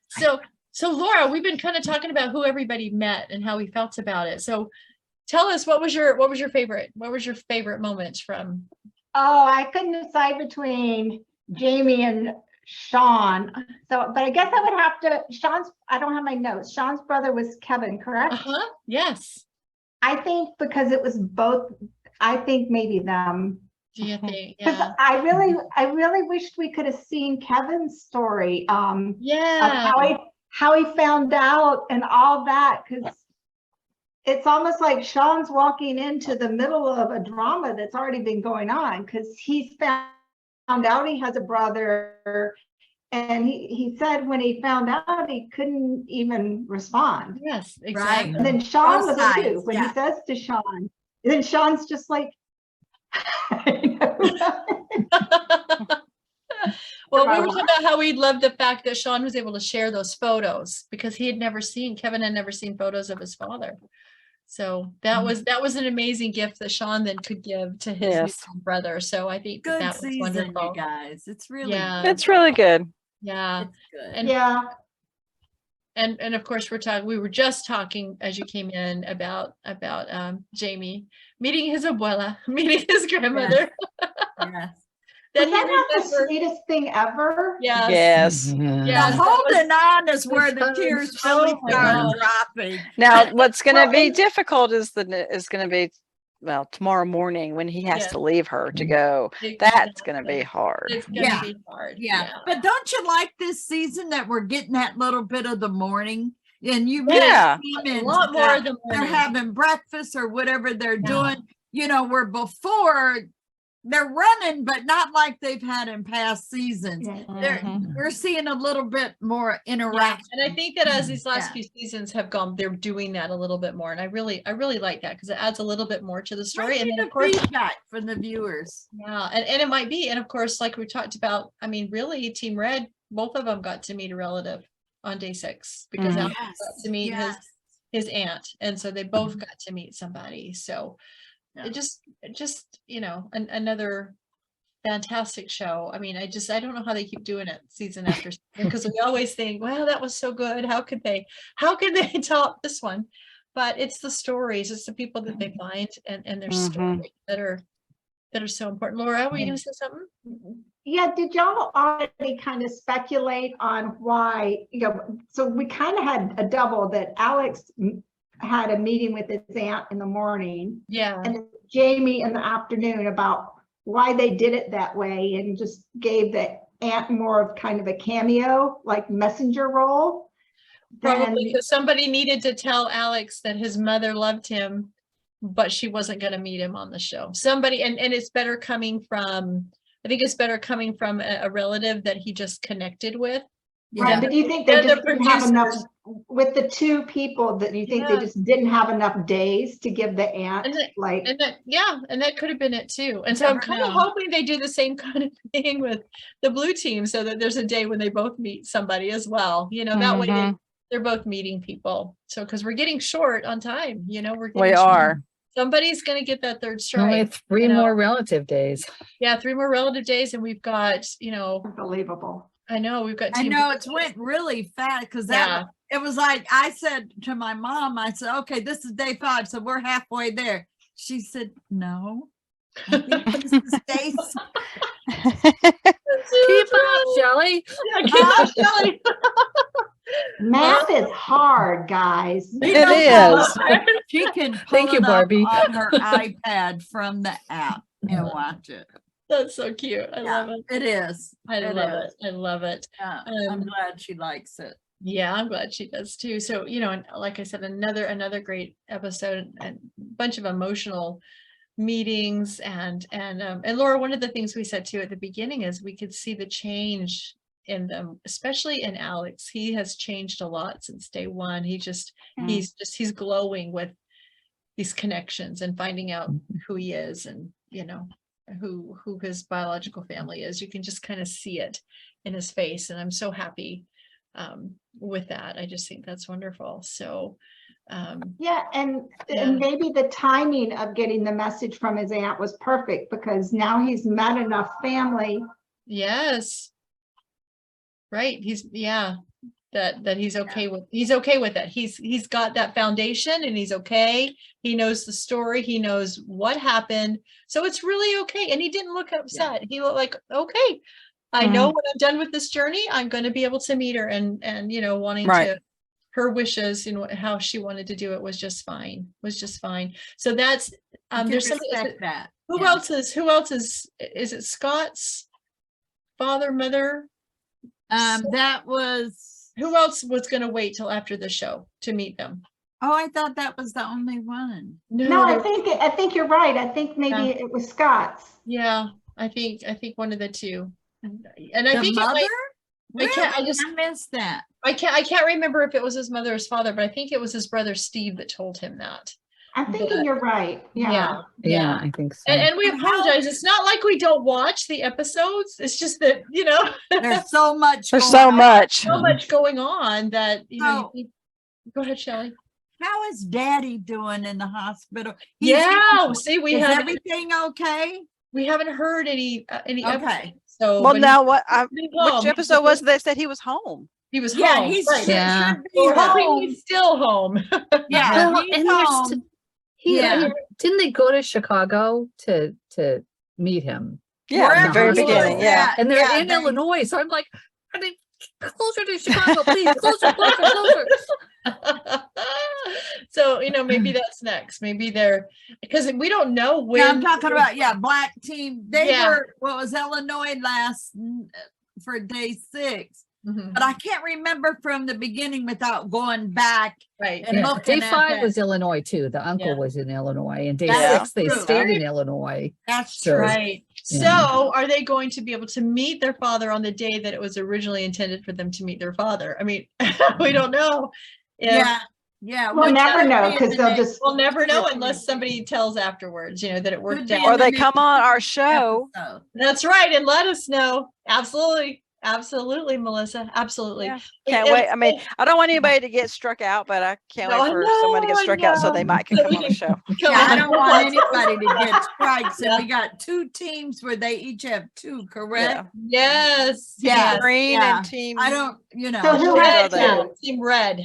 So Laura, we've been kind of talking about who everybody met and how we felt about it. So tell us, what was your favorite? What was your favorite moments from? Oh, I couldn't decide between Jamie and Sean. So, but I guess I would have to, I don't have my notes. Sean's brother was Kevin, correct? Yes. I think because it was both, I think maybe them. Do you think? Because Yeah. I really wished we could have seen Kevin's story. Of Yeah. how he found out and all that, because it's almost like Sean's walking into the middle of a drama that's already been going on, because he's found out he has a brother, and he said when he found out he couldn't even respond. Yes, exactly. And then Sean Both was sides, too, when yeah. he says to Sean, and then Sean's just like, Well, we were talking about how we loved the fact that Sean was able to share those photos because Kevin had never seen photos of his father. So that was an amazing gift that Sean then could give to his Yes. new brother. So I think Good that was season, wonderful. you guys. It's really Yeah. good. It's really good. Yeah. It's good. And yeah. and of course we were just talking as you came in about Jamie meeting his abuela, meeting his grandmother. Yes. That Was he that not the remembered. sweetest thing ever? Yes. Yes. The Yes, that holding on is where the That's tears so- really oh my start gosh. dropping. Now, what's going to Well, be and- difficult is going to be, well, tomorrow morning when he has Yeah. to leave her to go. That's going to be hard. It's gonna Yeah. be hard. Yeah. But don't you like this season that we're getting that little bit of the morning? And you Yeah. get A lot more of the they're morning. having breakfast or whatever they're Yeah. doing, where before they're running, but not like they've had in past seasons. Mhm. We're seeing a little bit more Yeah, interaction. and I think that as these last Yeah. few seasons have gone, they're doing that a little bit more, and I really like that because it adds a little bit more to the story. And then of course, feedback from the viewers. yeah, and it might be, and of course, like we talked about, I mean, really, Team Red, both of them got to meet a relative on day 6 because Mhm. Alex got to meet his aunt, and so they both got to meet somebody. So Yeah. it just another fantastic show. I mean, I don't know how they keep doing it season after season because we always think, well, that was so good. How could they top this one? but it's the stories, it's the people that they find and their stories that are so important. Laura, were you going to say something? Yeah, did y'all already kind of speculate on why, so we kind of had a double that Alex had a meeting with his aunt in the morning. Yeah. And Jamie in the afternoon about why they did it that way and just gave the aunt more of kind of a cameo, like messenger role. Probably because somebody needed to tell Alex that his mother loved him, but she wasn't going to meet him on the show. Somebody, and it's better coming from, I think it's better coming from a relative that he just connected with. Right, but do you think they just didn't have enough, with the two people, that you think they just didn't have enough days to give the aunt, and that could have been it too. And so I'm kind of hoping they do the same kind of thing with the blue team, so that there's a day when they both meet somebody as well. That way they're both meeting people. So because we're getting short on time, we are. Somebody's going to get that third strike. Only 3 more relative days. Yeah, 3 more relative days, and we've got, unbelievable. I know we've got. I know it's went really fast because it was like I said to my mom, I said, okay, this is day 5, so we're halfway there. She said, no, I think this is day 6. Keep up, Shelley. Yeah, keep up, Shelley. Math is hard, guys. It is. She can Thank you, Barbie. on her iPad from the app and watch it. That's so cute. I love it. It is. I love it. I love it. Yeah, I'm glad she likes it. Yeah, I'm glad she does too. So, and like I said, another great episode and bunch of emotional meetings and Laura, one of the things we said too at the beginning is we could see the change in them, especially in Alex. He has changed a lot since day 1. He's glowing with these connections and finding out who he is and who his biological family is. You can just kind of see it in his face, and I'm so happy with that. I just think that's wonderful. So and maybe the timing of getting the message from his aunt was perfect, because now he's met enough family. Yes, right. He's that he's okay with it. He's got that foundation, and he's okay. He knows the story, he knows what happened, so it's really okay. And he didn't look upset. He looked like, okay, I know when I'm done with this journey, I'm going to be able to meet her, and wanting to, her wishes, how she wanted to do it was just fine. So that's there's something that. Who else is it Scott's father, mother? That was. Who else was going to wait till after the show to meet them? Oh, I thought that was the only one. No, I think you're right. I think maybe it was Scott's. Yeah, I think one of the two. And I think mother? I missed that. I can't remember if it was his mother or his father, but I think it was his brother Steve that told him that. I'm thinking you're right. Yeah, I think so. And we apologize. It's not like we don't watch the episodes. It's just that, there's so much. So much going on that, go ahead, Shelley. How is Daddy doing in the hospital? Is everything okay? We haven't heard any okay. episodes, so which episode was it that said he was home? He was home. We're hoping he's still home. Yeah. Didn't they go to Chicago to meet him? Yeah, at the very beginning. Yeah. And they're in Illinois. So I'm like, are they closer to Chicago, please? Closer. So, maybe that's next. Maybe they're, because we don't know when. I'm talking about, black team. They were, Illinois for day 6. But I can't remember from the beginning without going back. Right. And day 5 was Illinois too. The uncle was in Illinois, and day 6 they stayed in Illinois. That's true. Right. So are they going to be able to meet their father on the day that it was originally intended for them to meet their father? I mean, we don't know. Yeah. We'll never know, because we'll never know unless somebody tells afterwards, that it worked out. Or they come on our show. That's right. And let us know. Absolutely. Absolutely, Melissa. Absolutely. Yeah. Can't wait. I mean, I don't want anybody to get struck out, but I can't wait for someone to get struck out so they might come on the show. Yeah, I don't want anybody to get strikes. And we got 2 teams where they each have 2, correct? Yes. Yeah. Yes. Green Yeah. and team. I don't, you know. So who Red, had too. Team red,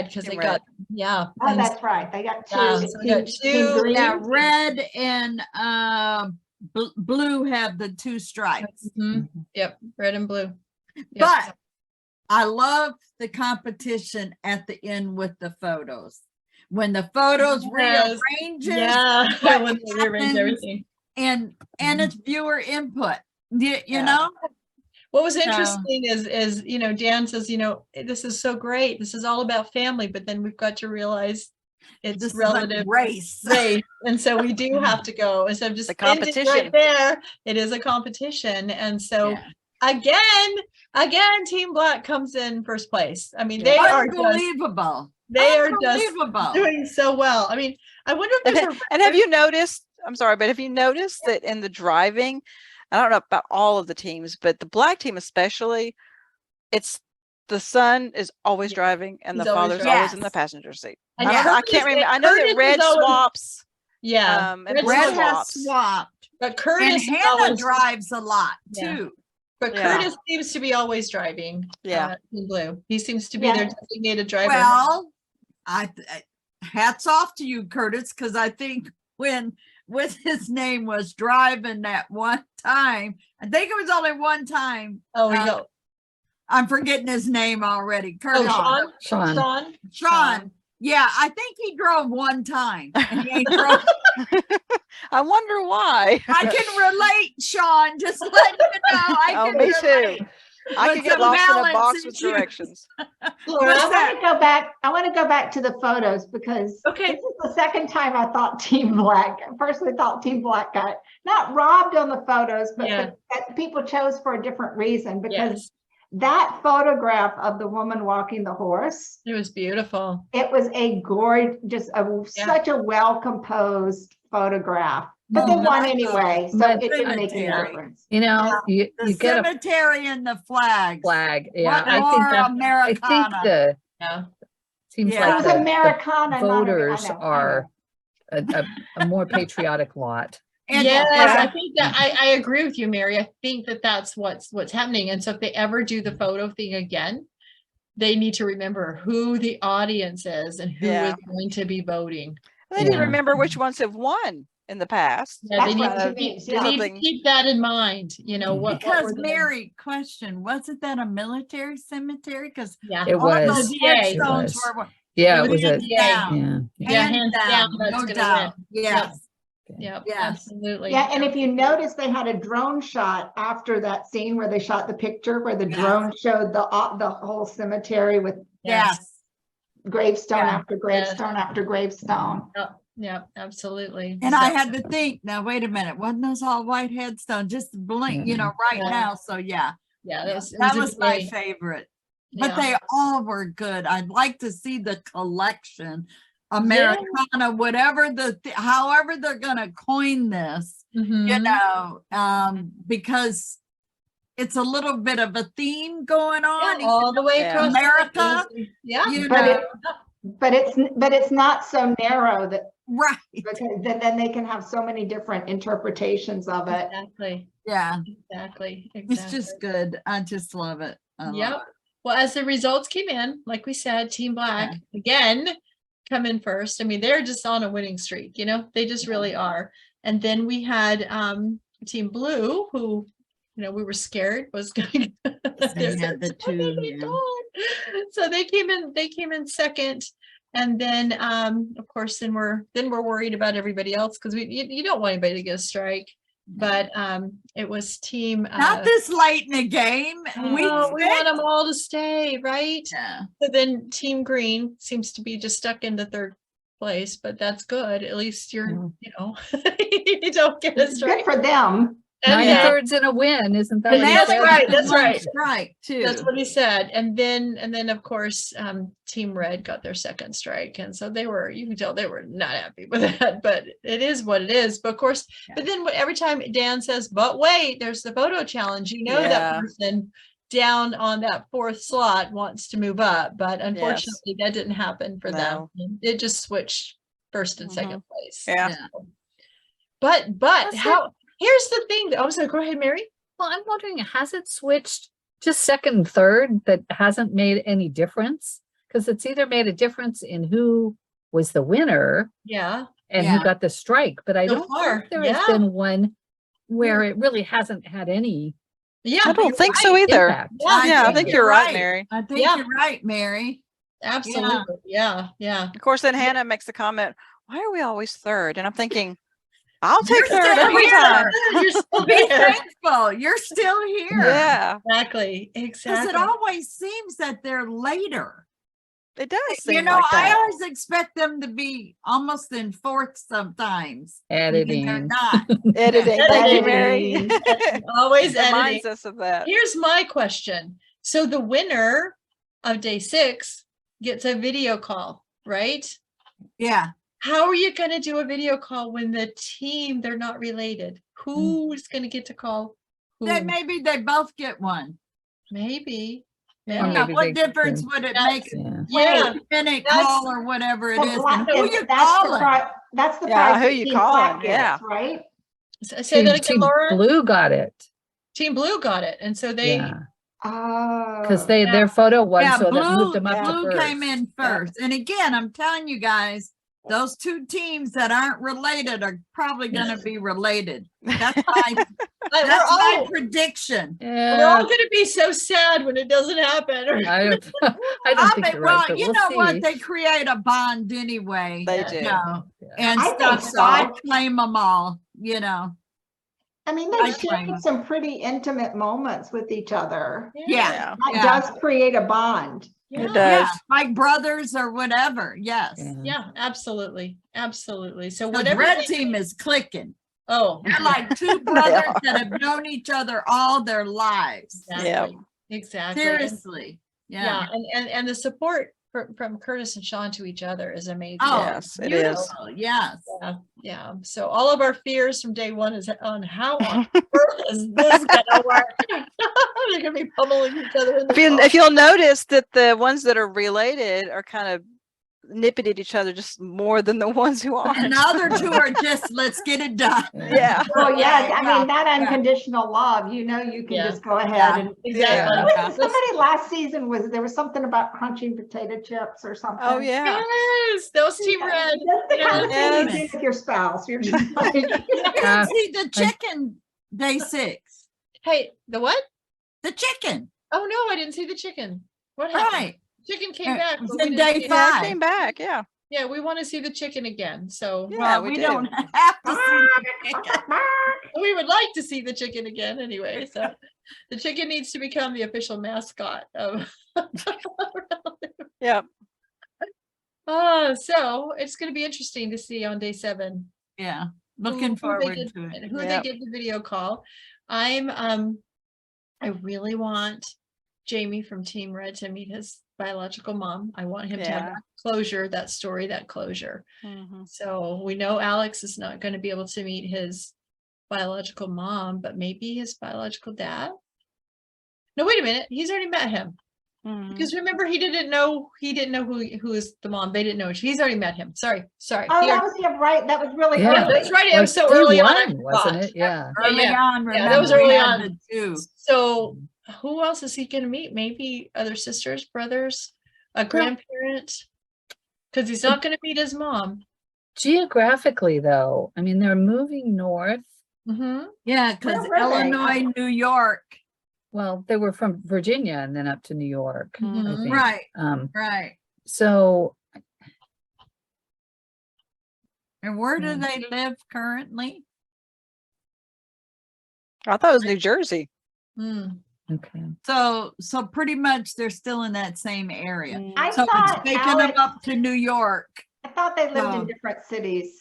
because Team they got, Oh, and that's right. They got 2. Yeah, so we got Team 2, green. Yeah, red and blue have the 2 stripes. Yep, red and blue. Yep. But I love the competition at the end with the photos. When the photos Yes. rearranges, Yeah, what when they rearrange happens, everything. and it's viewer input. You know? What was interesting is, you know, Dan says, you know, this is so great. This is all about family, but then we've got to realize it's This relative is like race. and so we do have to go instead of just The ending competition. right there. It is a competition, and so again, Team Black comes in first place. I mean, they are just Unbelievable. doing so well. I mean, I wonder if there's And have you noticed, I'm sorry, but have you noticed that in the driving, I don't know about all of the teams, but the Black team especially, it's the son is always driving and He's the always father's driving. always in the passenger seat. And I can't remember. I know Curtis that red is always- swaps. and and Red blue has swaps. swapped. but Curtis And is Hannah always, drives a lot Yeah. too. but Yeah. Curtis seems to be always driving. Yeah. In blue. He seems to be Yeah. their designated driver. Well, hats off to you, Curtis, because I think when his name was driving that one time, I think it was only one time. Oh, we go. I'm forgetting his name already. Oh, Curtis. Sean. Sean. Yeah, I think he drove one time. And he ain't drove. I wonder why. I can relate, Sean. Just let you know. I Oh, can me relate. too. I With could get some lost in a balance box with issues. directions. Laura? I want to go back to the photos because Okay. this is the second time I thought Team Black. I personally thought Team Black got not robbed on the photos, but Yeah. that people chose for a different reason because Yes, that photograph of the woman walking the horse, it was beautiful. it was a gorgeous, such a well-composed photograph. But they Oh, won my anyway, so But- it didn't make any Cemetery. difference. You know, you The get a cemetery and the flag. flag. Yeah, What I more think I Americana? think the Yeah. seems Yeah. It like was the Americana. not voters I know. are a more patriotic lot. And- Yes, yeah. I think that I agree with you, Mary. I think that's what's happening. And so if they ever do the photo thing again, they need to remember who the audience is and who is Yeah. going to be voting. They need to Yeah. remember which ones have won in the past. Yeah, they That's need what to she means, they yeah. need to Something- keep that in mind. You know what? Because were the- Mary, question, wasn't that a military cemetery? Because Yeah, It all was. those Yeah, it headstones was. were Yeah, It it was a was hands down. yeah. hands Hands down, down, that's no gonna doubt. win. Yes. Yep, Yes. absolutely. Yeah, and if you notice, they had a drone shot after that scene where they shot the picture where the Yes. drone showed the whole cemetery with Yes. gravestone Yeah. after gravestone after gravestone. Yep, absolutely. And I So- had to think, now, wait a minute, wasn't those all white headstones? Just blink, right Yeah. now. So yeah, yeah, that was, it that a was my great- favorite. But yeah. they all were good. I'd like to see the collection, Americana, whatever however they're gonna coin this, Mhm. because it's a little bit of a theme going on. Yeah, all the way Yeah. across America, Yeah. you But know, But it's not so narrow that right? because then they can have so many different interpretations of it. Exactly. Yeah, Exactly. it's just good. I just love it. I love Yep. Well, as the results came in, like we said, Team Black again come in first. I mean, they're just on a winning streak, they just really are. And then we had Team Blue, who, we were scared was going They had the two, yeah. So they came in second. And then of course then we're worried about everybody else because you don't want anybody to get a strike. But it was Team Not this late in the game. we want them all to stay, right? Yeah. So then Team Green seems to be just stuck into third place, but that's good. At least you're, you don't get a Good strike. for them. And 9/3 in a win, isn't that And what he that's said? right, that's right. Right, too. That's what he said. And then of course, Team Red got their second strike. And so you can tell they were not happy with that, but it is what it is. But of course, but then every time Dan says, but wait, there's the photo challenge, that Yeah. person down on that fourth slot wants to move up, but unfortunately that didn't happen for them. It just switched first and second place. Yeah. But how, here's the thing. Oh, so go ahead, Mary. Well, I'm wondering, has it switched just second and third that hasn't made any difference? Because it's either made a difference in who was the winner and who got the strike, but I don't think there has been one where it really hasn't had any. I don't think so either. Impact. I think you're right, Mary. I think you're right, Mary. Absolutely. Yeah. Of course, then Hannah makes the comment, why are we always third? And I'm thinking, I'll take You're third still every here. time. You're still Be there. thankful. You're still here. Yeah, Exactly. Because it always seems that they're later. it does seem You know, like I that. always expect them to be almost in fourth sometimes. Even Editing. they're not. Editing. Thank you, Mary. Always Reminds editing. us of that. Here's my question. So the winner of day 6 gets a video call, right? Yeah. How are you going to do a video call when the team, they're not related? Who's going to get to call who? Then maybe they both get one. Maybe. Or Yeah. Now, maybe what they difference can- would it That's- make? Yeah. Minute That's- call or whatever it But is. black And who is- you that's the calling? that's the Yeah, prize who that you Team calling, Black yeah. gets, right? Say that again, Team Laura. Blue got it. Team Blue got it. And so they, Because Oh. their photo was, Yeah, so that moved Blue, them up to Blue first. came in first. And again, I'm telling you guys, those two teams that aren't related are probably going to be related. That's my prediction. we're all Yeah, going to be so sad when it doesn't happen. I don't, I don't think you're right, but you we'll know what? see. They create a bond anyway. They Yeah. do. You know, Yeah. and I stuff. think So I so. claim them all, you know. I mean, I they claim shared it. some pretty intimate moments with each other. Yeah. That Yeah. does create a bond. Yeah. It does. Yeah, like brothers or whatever. Yes. Yeah. Yeah, absolutely. Absolutely. So The whatever. red team is clicking. Oh, They're like two brothers are. that have known each other all their lives. exactly. Exactly. And- Seriously. Yeah. Yeah. And the support from Curtis and Sean to each other is amazing. Oh, Yes, it is. beautiful. Yes. Yeah. So all of our fears from day one is on how on earth is this gonna work? They're gonna be pummeling each other in the If you'll notice that the ones that are related are kind of nipping at each other just more than the ones who aren't. And the other two are just, let's get it done. Yeah. Oh, yeah. I Yeah. mean, that unconditional love, you know, you can Yeah. just go ahead Yeah. and. Exactly. Somebody last season there was something about crunching potato chips or something. Oh, yeah. Yes, those Team Red. That's the kind of thing you Yes. do with your spouse. You're just like, You didn't see the chicken day 6. Hey, the what? The chicken. Oh no, I didn't see the chicken. What happened? Right. Chicken came back. It was but we in didn't day see it. Yeah, five. it came back. Yeah. Yeah, we want to see the chicken again. So Yeah, Well, we we do. don't have to see the chicken. we would like to see the chicken again anyway. So the chicken needs to become the official mascot of. Yeah. So it's going to be interesting to see on day 7. Yeah. who Looking they forward get- to it. Who they Yep. get the video call. I really want Jamie from Team Red to meet his biological mom. I want him to have Yeah. that closure, that story, that closure. Mhm. So we know Alex is not going to be able to meet his biological mom, but maybe his biological dad. No, wait a minute. He's already met him. Mhm. Because remember, he didn't know who is the mom. They didn't know. He's already met him. Sorry. oh, He that already- was him, right? That was really Yeah. early. That's right. It Like was so early on. I D1, wasn't forgot. it? Yeah. Early Yeah. on, Yeah, that was remember, we early had on. the two. So who else is he going to meet? Maybe other sisters, brothers, a grandparent? Because he's not going to meet his mom. Geographically, though, I mean, they're moving north. Mm-hmm. Yeah, because Where were they? Illinois, New York. Well, they were from Virginia and then up to New York. I Mhm. think. Right, Um, right. so And where do Yeah. they live currently? I thought it was New Jersey. Mm. okay. So pretty much they're still in that same area. Mm. I So it's thought taking them Alex, up to New York. I thought they lived Oh. in different cities.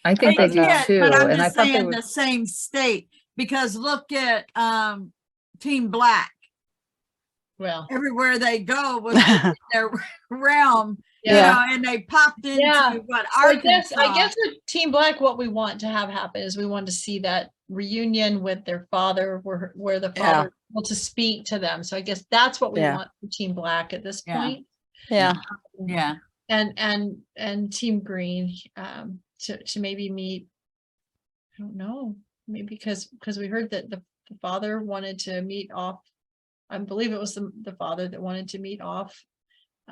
I think they do Yeah, too. but I'm And I just thought they saying were. the same state, because look at Team Black. Well, Everywhere they go was in their realm, yeah. you know, and they popped into Yeah. what So I guess Arkansas. with Team Black, what we want to have happen is we want to see that reunion with their father, where the father was able to speak to them. So I guess that's what we want for Team Black at this point. Yeah. Yeah. And Team Green, to maybe meet, I don't know, maybe because we heard that the father wanted to meet off. I believe it was the father that wanted to meet off.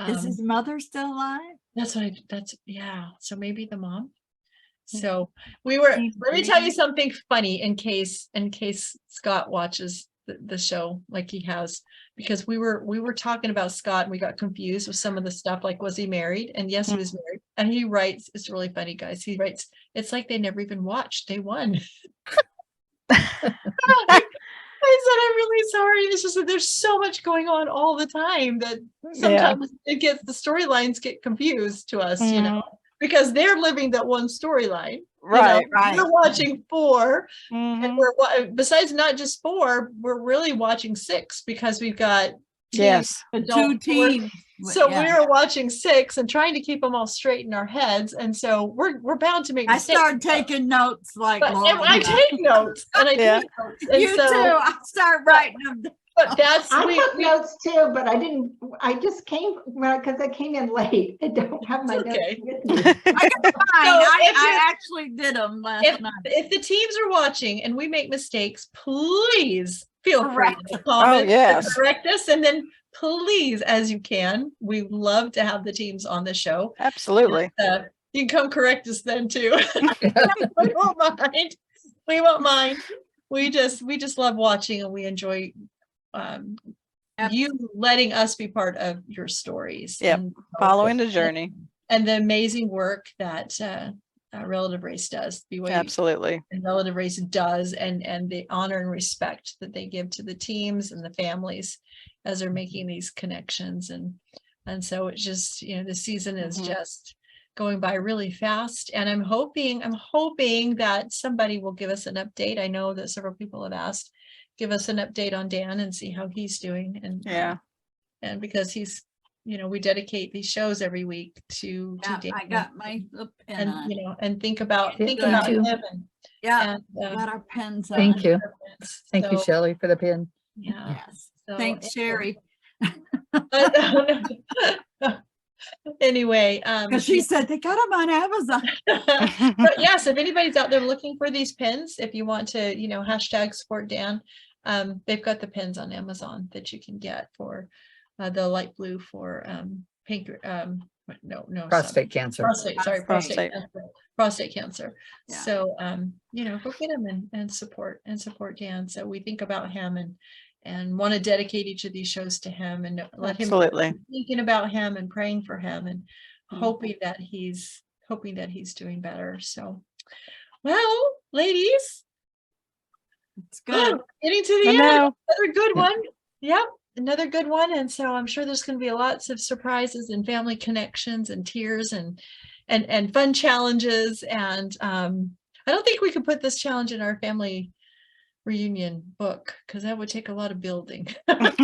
Is his mother still alive? Yeah. So maybe the mom. So let me tell you something funny in case Scott watches the show like he has, because we were talking about Scott and we got confused with some of the stuff, like, was he married? And yes, he was married. And he writes, it's really funny, guys. He writes, it's like they never even watched. They won. I said, I'm really sorry. It's just that there's so much going on all the time that sometimes the storylines get confused to us, you know, because they're living that one storyline. Right. We're watching 4, and besides not just 4, we're really watching 6, because we've got the 2 teams. So we're watching 6 and trying to keep them all straight in our heads, and so we're bound to make mistakes. I started taking notes like I take notes, and I take notes. And you too. I start writing them. But I took notes too, but I didn't. I just came because I came in late. I don't have my notes with me. I actually did them last night. If the teams are watching and we make mistakes, please feel free to comment and correct us, and then please, as you can, we love to have the teams on the show. Absolutely. And, you can come correct us then too. We won't mind. We won't mind. We just love watching, and we enjoy you letting us be part of your stories. And following the journey and the amazing work that Relative Race does. Absolutely. And Relative Race does, and the honor and respect that they give to the teams and the families as they're making these connections. And so it's just, the season is just going by really fast, and I'm hoping that somebody will give us an update. I know that several people have asked, give us an update on Dan and see how he's doing. And and because he's, we dedicate these shows every week to Dan. I got my pen on. And think about him. And, got our pens on. Thank you. Thank you, Shelley, for the pen. Yeah. Yes. Thanks, Cheri. Anyway, because she said they got them on Amazon. But yes, if anybody's out there looking for these pins, if you want to, hashtag support Dan, they've got the pins on Amazon that you can get for the light blue for prostate cancer. Prostate cancer. Yeah. So go get them and support Dan. So we think about him and want to dedicate each of these shows to him, and let him thinking about him and praying for him, and hoping that he's doing better. So, well, ladies, it's good. Getting to the end. Another good one. Yep, another good one. And so I'm sure there's going to be lots of surprises and family connections and tears and fun challenges. And I don't think we could put this challenge in our family reunion book, because that would take a lot of building. That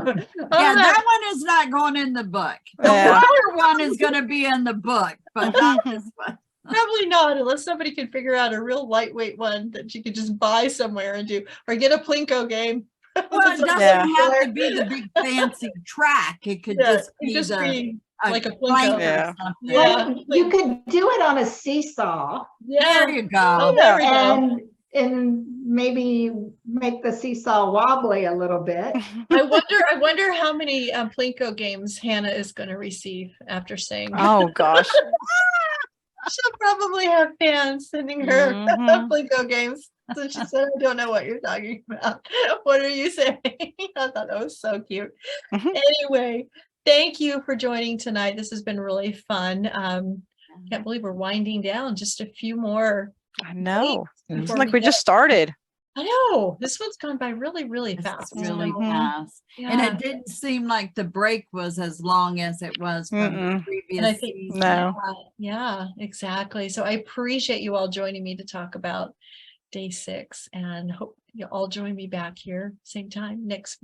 one is not going in the book. The water one is going to be in the book, but not this one. Probably not, unless somebody can figure out a real lightweit one that you could just buy somewhere and do, or get a Plinko game. Well, it doesn't have to be the big fancy track. It could just be like a Plinko. You could do it on a seesaw. There you go. Oh, there we go. And maybe make the seesaw wobbly a little bit. I wonder how many Plinko games Hannah is going to receive after saying. Oh gosh. She'll probably have fans sending her Plinko games. So she said, I don't know what you're talking about. What are you saying? I thought that was so cute. Anyway, thank you for joining tonight. This has been really fun. Can't believe we're winding down. Just a few more. I know. It's like we just started. I know. This one's gone by really, really fast. Really fast. Yeah. And it didn't seem like the break was as long as it was from the previous season. No. Yeah, exactly. So I appreciate you all joining me to talk about day 6, and hope you'll all join me back here, same time, next,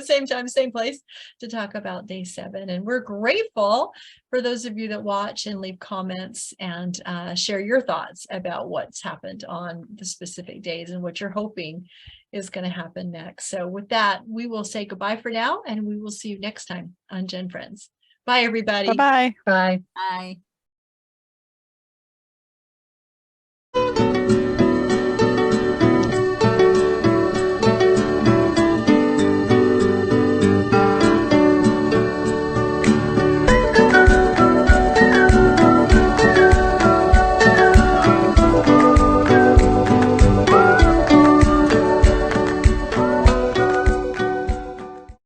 same time, same place, to talk about day 7. And we're grateful for those of you that watch and leave comments and share your thoughts about what's happened on the specific days and what you're hoping is going to happen next. So with that, we will say goodbye for now, and we will see you next time on GenFriends. Bye, everybody. Bye-bye. Bye. Bye.